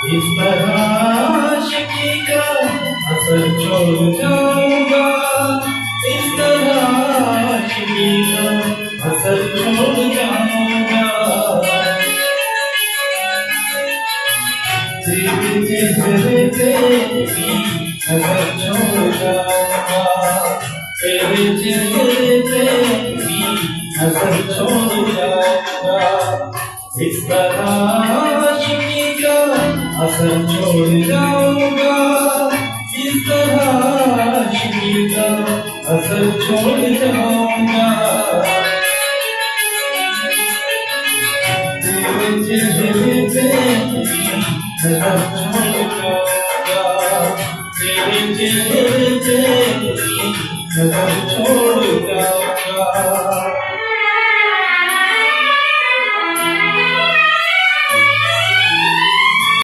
इस तरह आशिकी का असर छोड़ जाऊंगा, इस तरह आशिकी का असर छोड़ जाऊंगा। तेरे चेहरे पे भी असर छोड़ जाऊंगा, तेरे चेहरे पे भी असर छोड़ जाऊंगा। इस तरह आशिकी का असर छोड़ जाऊंगा, इस तरह आशिकी का असर छोड़ जाऊंगा। तेरे चेहरे पे असर छोड़ जाऊंगा, तेरे चेहरे पे असर छोड़